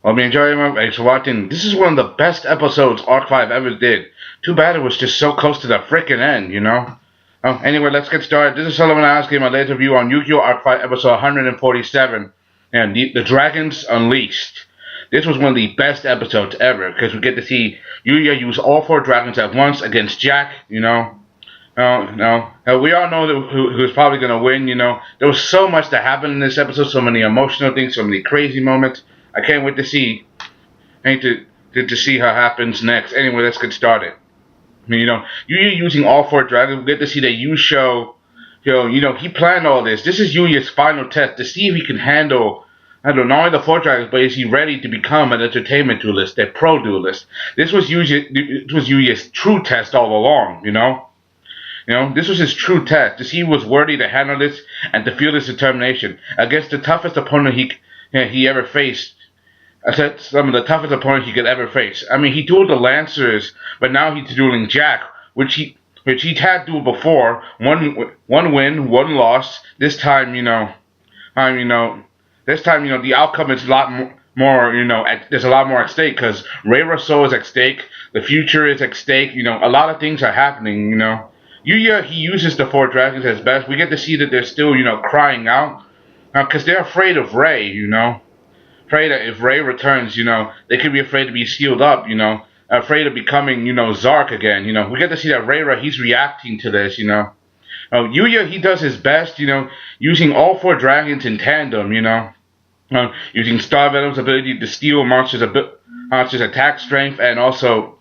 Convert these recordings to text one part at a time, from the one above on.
Hope you enjoy it. Thanks for watching. This is one of the best episodes Arc 5 ever did. Too bad it was just so close to the freaking end, you know? Anyway, let's get started. This is Sellavin asking my latest review on Yugioh Arc 5 episode 147 and the Dragons Unleashed. This was one of the best episodes ever because we get to see Yuya use all four dragons at once against Jack, you know? We all know who's probably going to win, you know. There was so much that happened in this episode, so many emotional things, so many crazy moments. I can't wait to see, to see how happens next. Anyway, let's get started. I mean, Yuya using all four dragons, we get to see that Yugioh, he planned all this. This is Yuya's final test to see if he can handle, not only the four dragons, but is he ready to become an entertainment duelist, a pro duelist. This was Yuya's true test all along, you know. This was his true test, to see if he was worthy to handle this and to feel this determination against the toughest opponent he ever faced. Some of the toughest opponents he could ever face. I mean, he dueled the Lancers, but now he's dueling Jack, which he had dueled before. One win, one loss. This time, the outcome is a lot more, there's a lot more at stake because Reira's soul is at stake, the future is at stake. A lot of things are happening. Yuya, he uses the four dragons as best. We get to see that they're still, crying out because they're afraid of Rei. Afraid that if Rei returns, they could be afraid to be sealed up, afraid of becoming, Zark again, We get to see that Reira, he's reacting to this, Yuya, he does his best, using all four dragons in tandem, using Star Venom's ability to steal monsters' attack strength and also,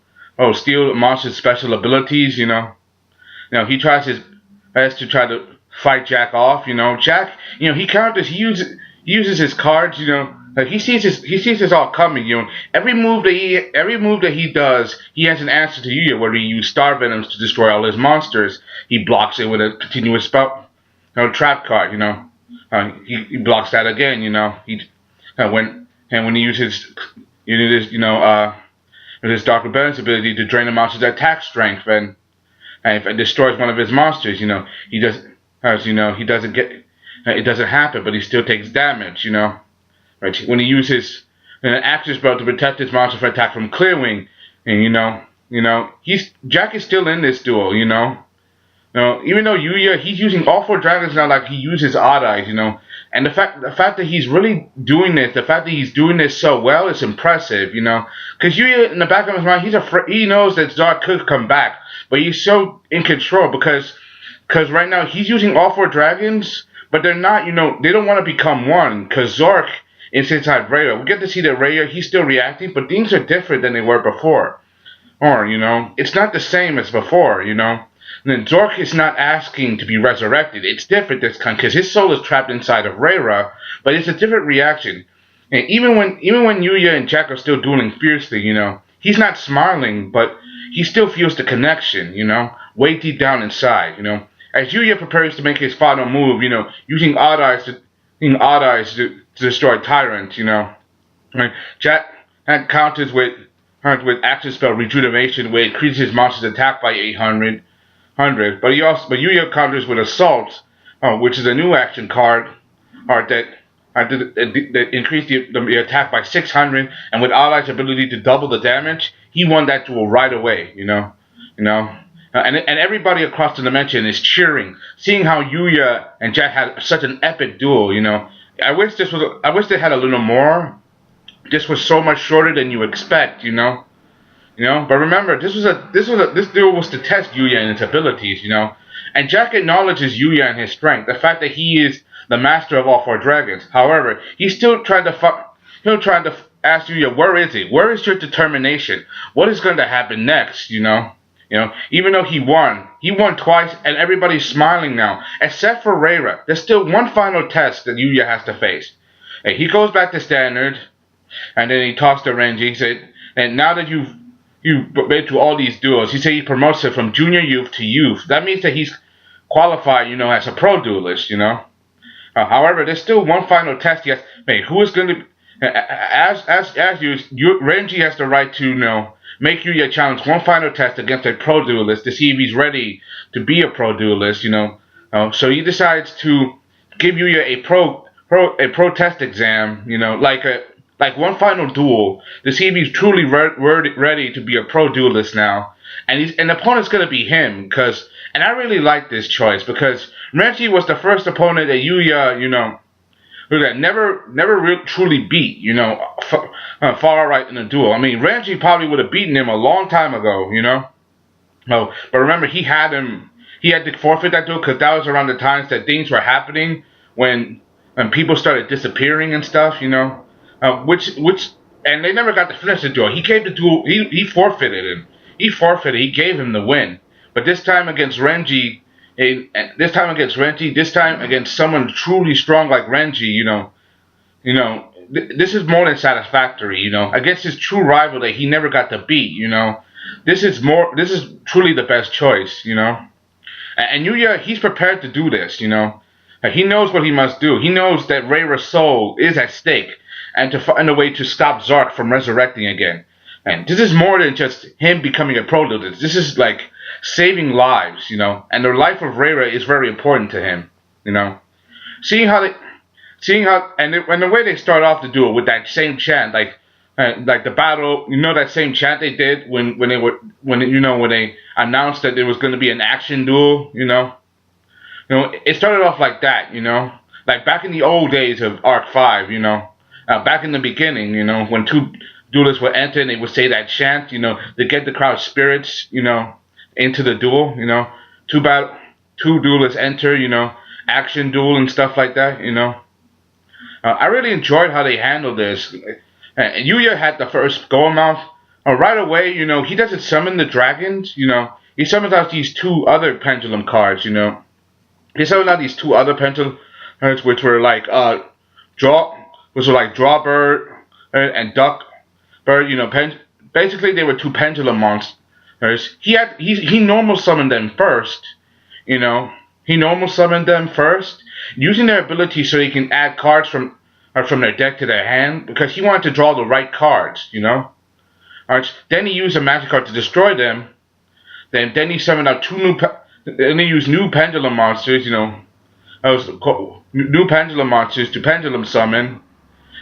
steal monsters' special abilities, he tries his best to try to fight Jack off, Jack, he counters, he uses his cards, like he sees this all coming, Every move that he does, he has an answer to Yuya. Whether he use Star Venoms to destroy all his monsters, he blocks it with a continuous spell, trap card. He blocks that again. When he uses his Dark Rebellion's ability to drain a monster's attack strength and if it destroys one of his monsters, he doesn't get it doesn't happen, but he still takes damage. Right, when he uses an action spell to protect his monster from attack from Clearwing, and Jack is still in this duel, even though Yuya, he's using all four dragons now like he uses Odd Eyes, and the fact that he's really doing this, the fact that he's doing this so well is impressive, because Yuya in the back of his mind, he knows that Zark could come back, but he's so in control because right now he's using all four dragons, but they're not, they don't want to become one, because Zark is inside Reira. We get to see that Reira, he's still reacting, but things are different than they were before. Or, it's not the same as before, And then Zork is not asking to be resurrected. It's different this time, because his soul is trapped inside of Reira, but it's a different reaction. And even when Yuya and Jack are still dueling fiercely, he's not smiling, but he still feels the connection, way deep down inside, As Yuya prepares to make his final move, using Odd Eyes to destroy Tyrant, Right? Jack counters with action spell Rejuvenation, where it increases his monster's attack by 800. But Yuya counters with Assault, which is a new action card, that increased the attack by 600, and with Allies' ability to double the damage, he won that duel right away, And everybody across the dimension is cheering, seeing how Yuya and Jack had such an epic duel, I wish they had a little more. This was so much shorter than you expect, But remember, this duel was to test Yuya and his abilities, And Jack acknowledges Yuya and his strength, the fact that he is the master of all four dragons. However, he's still trying to ask Yuya, where is it? Where is your determination? What is going to happen next? Even though he won twice, and everybody's smiling now, except for Reira. There's still one final test that Yuya has to face. He goes back to standard, and then he talks to Renji. He said, and now that you've been through all these duels, he said he promotes it from junior youth to youth. That means that he's qualified, as a pro duelist, However, there's still one final test. Yes, who is going to, Renji has the right to, make Yuya challenge one final test against a pro duelist to see if he's ready to be a pro duelist, So he decides to give Yuya a pro test exam, like like one final duel to see if he's truly ready to be a pro duelist now. And the opponent's gonna be him, and I really like this choice because Renji was the first opponent that Yuya, who that never truly beat, far right in a duel. I mean, Renji probably would have beaten him a long time ago, No, but remember he had to forfeit that duel because that was around the times that things were happening when people started disappearing and stuff, which and they never got to finish the duel. He gave the duel, he forfeited him. He gave him the win. But this time against Renji, this time against someone truly strong like Renji, this is more than satisfactory, against his true rival that he never got to beat, this is truly the best choice, And Yuya, he's prepared to do this, He knows what he must do. He knows that Reira's soul is at stake, and to find a way to stop Zark from resurrecting again. And this is more than just him becoming a pro duelist. This is like saving lives, And the life of Reira is very important to him, Seeing how, and the way they start off the duel with that same chant, like the battle, that same chant they did when they announced that there was going to be an action duel, it started off like that, like back in the old days of Arc 5, back in the beginning, when two duelists would enter and they would say that chant, to get the crowd's spirits, into the duel, two duelists enter, action duel and stuff like that, I really enjoyed how they handled this. Yuya had the first go amount. Right away, he doesn't summon the dragons, he summons out these two other pendulum cards, He summoned out these two other pendulum cards, which were like Drawbird and Duckbird, basically they were two pendulum monsters. He normal summoned them first, using their ability so he can add cards from their deck to their hand, because he wanted to draw the right cards, Alright, then he used a magic card to destroy them. Then he summoned out then he used new pendulum monsters, new pendulum monsters to pendulum summon,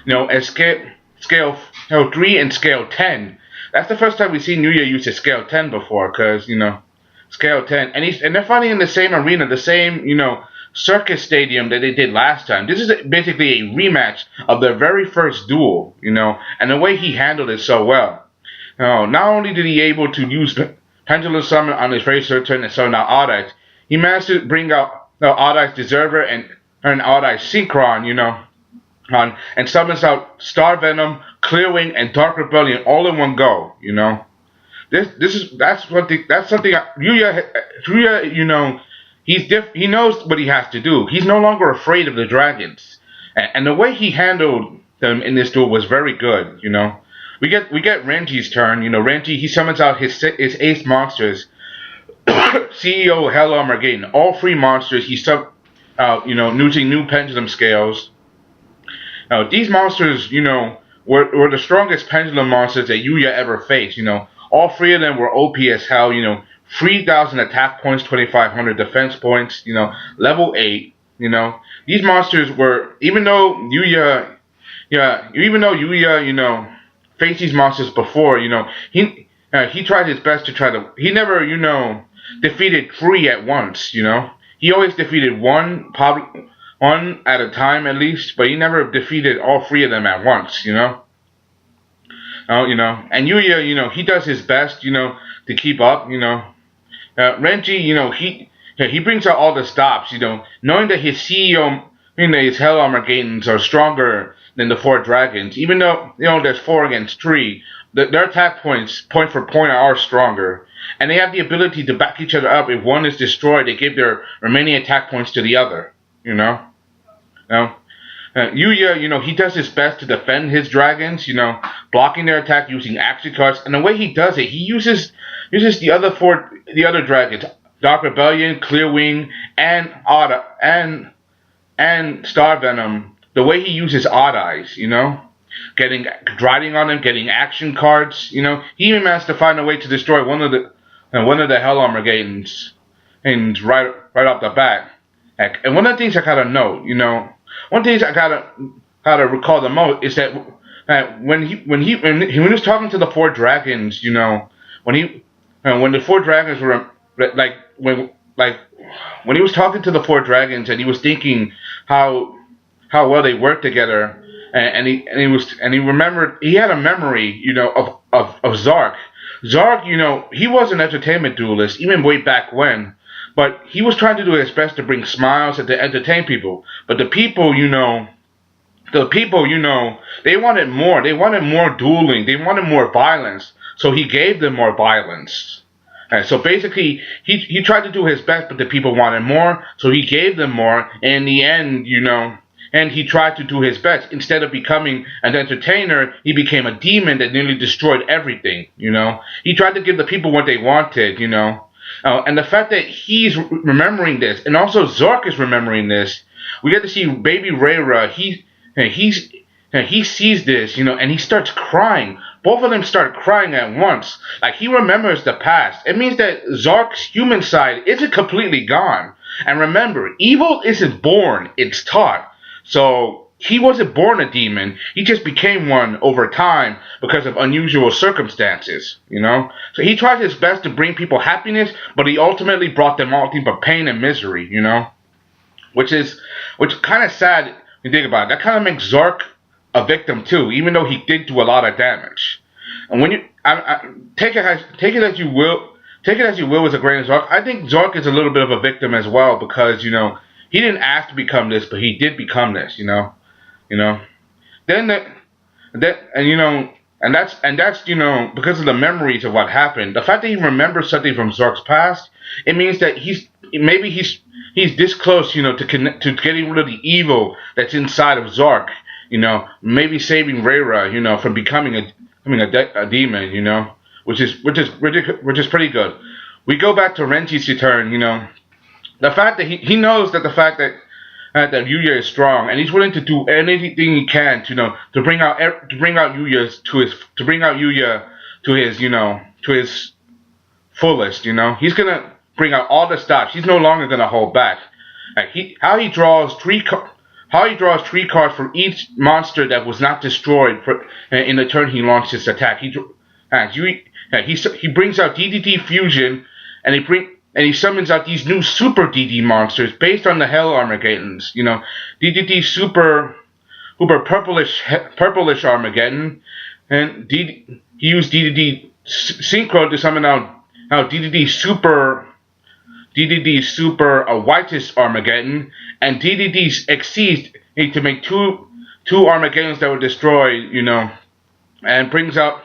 at scale 3 and scale 10. That's the first time we've seen Yuya use a scale 10 before, because, scale 10. And they're fighting in the same arena, the same, circus stadium that they did last time. This is basically a rematch of their very first duel, and the way he handled it so well. Not only did he able to use Pendulum Summon on his very first turn and summon out Odd-Eyes, he managed to bring out Odd-Eyes Deserver and Odd-Eyes Synchron, and summons out Star Venom, Clearwing, and Dark Rebellion all in one go, That's something Yuya, he knows what he has to do. He's no longer afraid of the dragons, and the way he handled them in this duel was very good, We get Renji's turn. Renji, he summons out his ace monsters. CEO, Hell Armageddon. All three monsters he using new pendulum scales. These monsters, were the strongest pendulum monsters that Yuya ever faced. All three of them were OP as hell. 3,000 attack points, 2,500 defense points. Level 8. These monsters were, even though Yuya, faced these monsters before, he tried his best he never, defeated 3 at once, He always defeated one at a time at least, but he never defeated all 3 of them at once, And Yuya, he does his best, to keep up, Renji, he brings out all the stops, knowing that his CEO, his Hell Armageddons are stronger than the 4 dragons. Even though, there's 4 against 3, their attack points, point for point, are stronger. And they have the ability to back each other up. If one is destroyed, they give their remaining attack points to the other, Yuya, he does his best to defend his dragons, blocking their attack using action cards. And the way he does it, he uses the other dragons, Dark Rebellion, Clearwing, and Star Venom. The way he uses Odd-Eyes, riding on them, getting action cards, he even managed to find a way to destroy one of the Hell Armageddons, and right off the bat. And one of the things I gotta note, one of the things I gotta recall the most is that When he was talking to the four dragons, when he when the four dragons were like like when he was talking to the four dragons and he was thinking how well they worked together, and he remembered he had a memory, of Zark. Zark, he was an entertainment duelist even way back when, but he was trying to do his best to bring smiles and to entertain people. But the people, they wanted more. They wanted more dueling. They wanted more violence. So he gave them more violence. And so basically, he tried to do his best, but the people wanted more. So he gave them more. And in the end, and he tried to do his best. Instead of becoming an entertainer, he became a demon that nearly destroyed everything. He tried to give the people what they wanted. And the fact that he's remembering this, and also Zark is remembering this, we get to see Baby Rhaera. He sees this, and he starts crying. Both of them start crying at once. Like, he remembers the past. It means that Zark's human side isn't completely gone. And remember, evil isn't born, it's taught. So, he wasn't born a demon. He just became one over time because of unusual circumstances, So he tried his best to bring people happiness, but he ultimately brought them all nothing but pain and misery, Which kind of sad when you think about it. That kind of makes Zark a victim too, even though he did do a lot of damage. And when you take it as you will with a grain of salt, I think Zark is a little bit of a victim as well because he didn't ask to become this, but he did become this. Then that's because of the memories of what happened. The fact that he remembers something from Zark's past, it means that he's this close, to getting rid of the evil that's inside of Zark. Maybe saving Rhaera, from becoming a demon, which is pretty good. We go back to Renji's return, the fact that he knows that that Yuya is strong, and he's willing to do anything he can to bring out Yuya to his fullest. He's gonna bring out all the stops. He's no longer gonna hold back. How he draws three cards from each monster that was not destroyed in the turn he launched his attack. He brings out DDD Fusion, and he summons out these new Super DD monsters based on the Hell Armageddons. DDD Super Purplish Armageddon, and he used DDD Synchro to summon out DDD Super Whitest Armageddon, and DDD Exceed to make two Armageddons that were destroyed, and bring out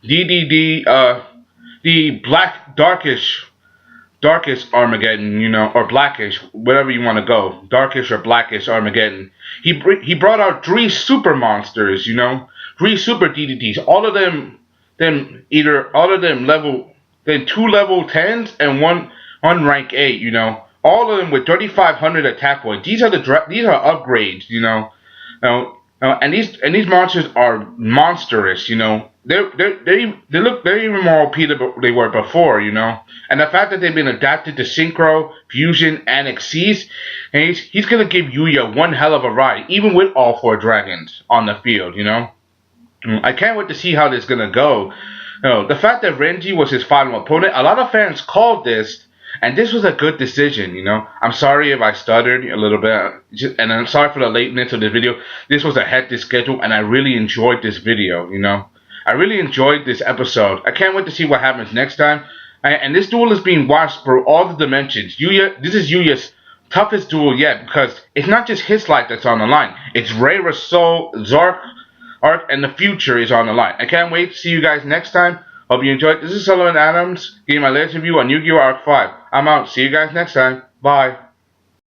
DDD the Black Darkish Armageddon, or Blackish, whatever you want to go, Darkish or Blackish Armageddon. He brought out three super monsters, three super DDDs, all of them two level 10s and one rank 8, all of them with 3,500 attack points. These are upgrades, and these monsters are monstrous, They look very even more OP than they were before, And the fact that they've been adapted to Synchro, Fusion, and Exceed, and he's gonna give Yuya one hell of a ride, even with all four dragons on the field, I can't wait to see how this is gonna go. The fact that Renji was his final opponent, a lot of fans called this, and this was a good decision, I'm sorry if I stuttered a little bit, and I'm sorry for the lateness of this video. This was a hectic schedule, and I really enjoyed this video, I really enjoyed this episode. I can't wait to see what happens next time. And this duel is being watched through all the dimensions. This is Yuya's toughest duel yet, because it's not just his life that's on the line. It's Rhaera's soul, Zark, Arc, and the future is on the line. I can't wait to see you guys next time. Hope you enjoyed. This is Sellavin Adams, giving my latest review on Yu-Gi-Oh! Arc 5. I'm out. See you guys next time. Bye.